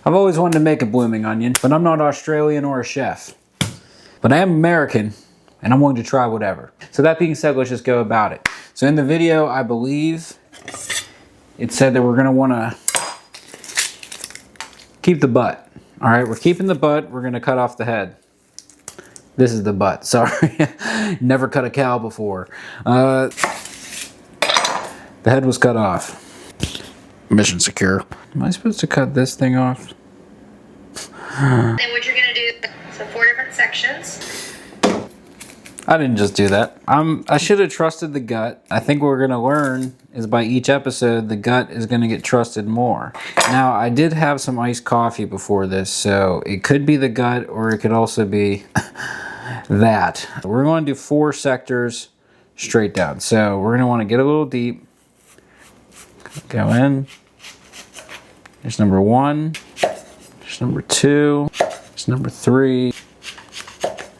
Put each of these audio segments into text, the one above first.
I've always wanted to make a blooming onion, but I'm not Australian or a chef. But I am American, and I'm willing to try whatever. So that being said, let's just go about it. So in the video, I believe it said that we're gonna wanna keep the butt. All right, we're keeping the butt, we're gonna cut off the head. This is the butt, sorry. Never cut a cow before. The head was cut off. Mission secure. Am I supposed to cut this thing off? Then what you're gonna do, so 4 different sections. I didn't just do that. I should have trusted the gut. I think what we're gonna learn is by each episode, the gut is gonna get trusted more. Now, I did have some iced coffee before this, so it could be the gut or it could also be that. We're going to do 4 sectors straight down. So we're going to want to get a little deep. Go in. There's number 1. There's number 2. There's number 3.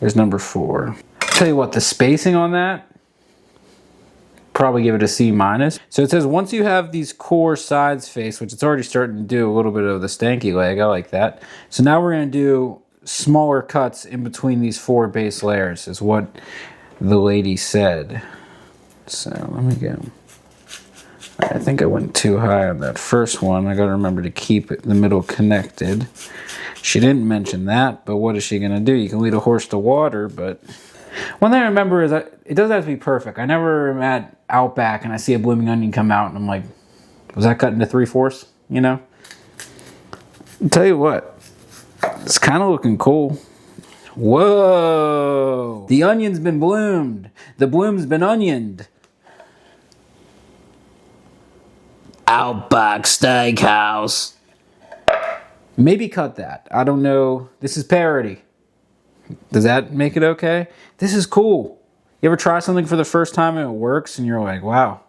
There's number 4. I'll tell you what, the spacing on that, probably give it a C-. So it says once you have these core sides faced, which it's already starting to do a little bit of the stanky leg. I like that. So now we're going to do smaller cuts in between these 4 base layers is what the lady said. So let me go. I think I went too high on that first one. I got to remember to keep the middle connected. She didn't mention that, but what is she going to do? You can lead a horse to water, but one thing I remember is that it doesn't have to be perfect. I never am at Outback and I see a blooming onion come out and I'm like, was that cut into 3/4? You know? I'll tell you what. It's kind of looking cool. Whoa! The onion's been bloomed. The bloom's been onioned. Outback Steakhouse. Maybe cut that. I don't know. This is parody. Does that make it okay? This is cool. You ever try something for the first time and it works and you're like, wow.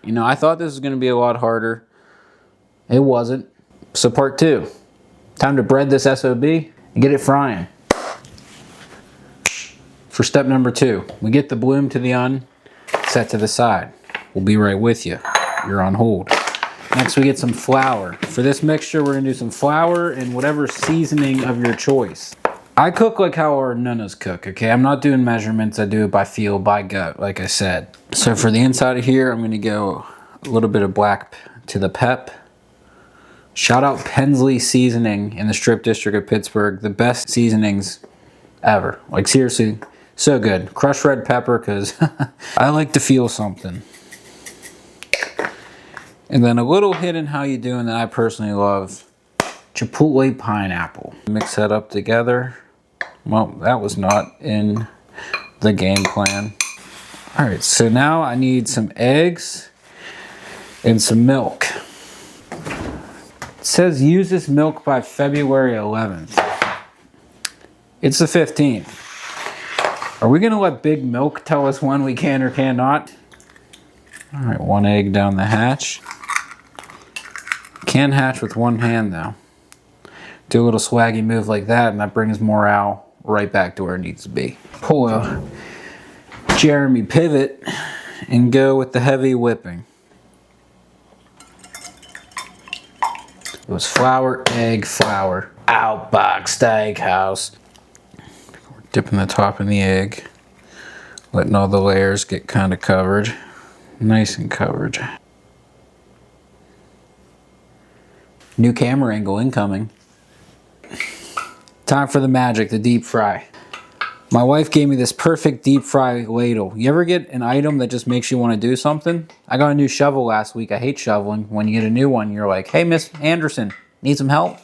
You know, I thought this was going to be a lot harder. It wasn't. So part 2. Time to bread this SOB and get it frying. For step number 2, we get the bloom to the un, set to the side. We'll be right with you. You're on hold. Next, we get some flour. For this mixture, we're gonna do some flour and whatever seasoning of your choice. I cook like how our nunnas cook, okay? I'm not doing measurements. I do it by feel, by gut, like I said. So for the inside of here, I'm gonna go a little bit of black to the pep. Shout out Pensley Seasoning in the Strip District of Pittsburgh. The best seasonings ever. Like seriously, so good. Crushed red pepper because I like to feel something. And then a little hidden how you doing that I personally love. Chipotle pineapple. Mix that up together. Well, that was not in the game plan. All right, so now I need some eggs and some milk. It says use this milk by February 11th. It's the 15th. Are we gonna let Big Milk tell us when we can or cannot? All right, 1 egg down the hatch. Can hatch with 1 hand though. Do a little swaggy move like that and that brings morale right back to where it needs to be. Pull a Jeremy pivot and go with the heavy whipping. It was flour, egg, flour. Outback Steakhouse. We're dipping the top in the egg. Letting all the layers get kind of covered. Nice and covered. New camera angle incoming. Time for the magic, the deep fry. My wife gave me this perfect deep fry ladle. You ever get an item that just makes you want to do something? I got a new shovel last week. I hate shoveling. When you get a new one, you're like, hey, Miss Anderson, need some help?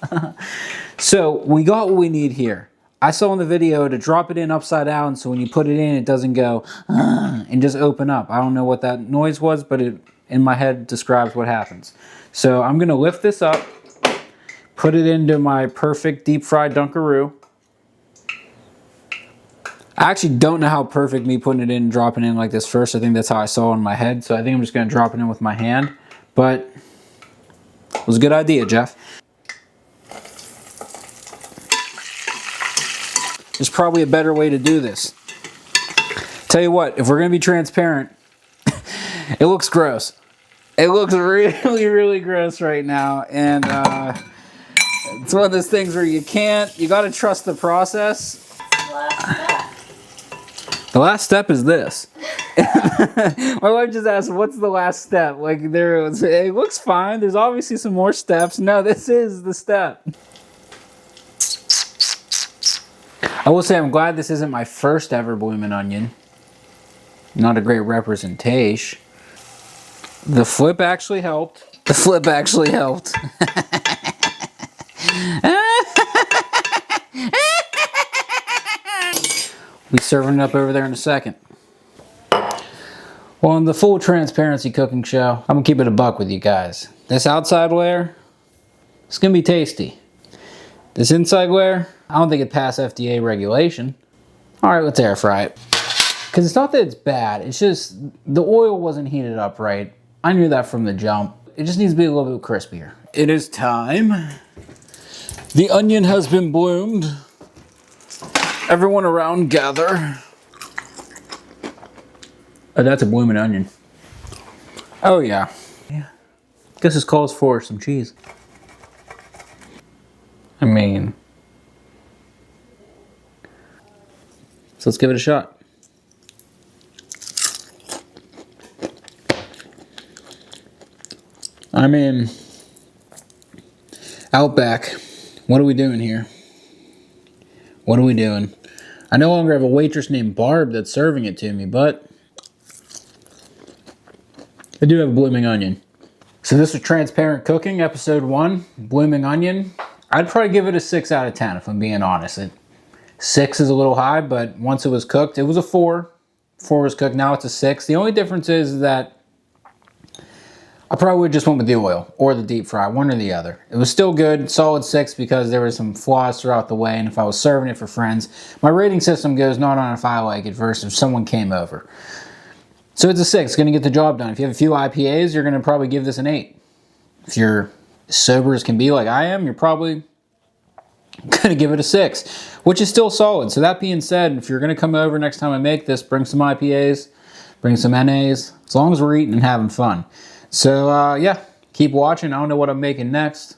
So we got what we need here. I saw in the video to drop it in upside down so when you put it in, it doesn't go and just open up. I don't know what that noise was, but it in my head describes what happens. So I'm going to lift this up, put it into my perfect deep fried Dunkaroo. I actually don't know how perfect me putting it in and dropping it in like this first. I think that's how I saw it in my head. So I think I'm just going to drop it in with my hand. But it was a good idea, Jeff. There's probably a better way to do this. Tell you what, if we're going to be transparent, it looks gross. It looks really, really gross right now. And It's one of those things where you gotta trust the process. The last step is this. My wife just asked, what's the last step? Like, it looks fine. There's obviously some more steps. No, this is the step. I will say I'm glad this isn't my first ever blooming onion. Not a great representation. The flip actually helped. The flip actually helped. We'll be serving it up over there in a second. Well, on the full transparency cooking show, I'm gonna keep it a buck with you guys. This outside layer, it's gonna be tasty. This inside layer, I don't think it passed FDA regulation. All right, let's air fry it. Because it's not that it's bad, it's just the oil wasn't heated up right. I knew that from the jump. It just needs to be a little bit crispier. It is time. The onion has been bloomed. Everyone around gather. Oh, that's a blooming onion. Oh yeah. Yeah. Guess this calls for some cheese. I mean, so let's give it a shot. I mean, Outback, what are we doing here? What are we doing? I no longer have a waitress named Barb that's serving it to me, but I do have a blooming onion. So this was Transparent Cooking, episode 1, blooming onion. I'd probably give it a 6 out of 10 if I'm being honest. 6 is a little high, but once it was cooked, it was a 4. 4 was cooked, now it's a 6. The only difference is that I probably would just went with the oil or the deep fry, one or the other. It was still good, solid 6 because there were some flaws throughout the way, and if I was serving it for friends, my rating system goes not on if I like it versus if someone came over. So it's a 6, it's gonna get the job done. If you have a few IPAs, you're gonna probably give this an 8. If you're sober as can be like I am, you're probably gonna give it a 6, which is still solid. So that being said, if you're gonna come over next time I make this, bring some IPAs, bring some NAs, as long as we're eating and having fun. So yeah, keep watching. I don't know what I'm making next.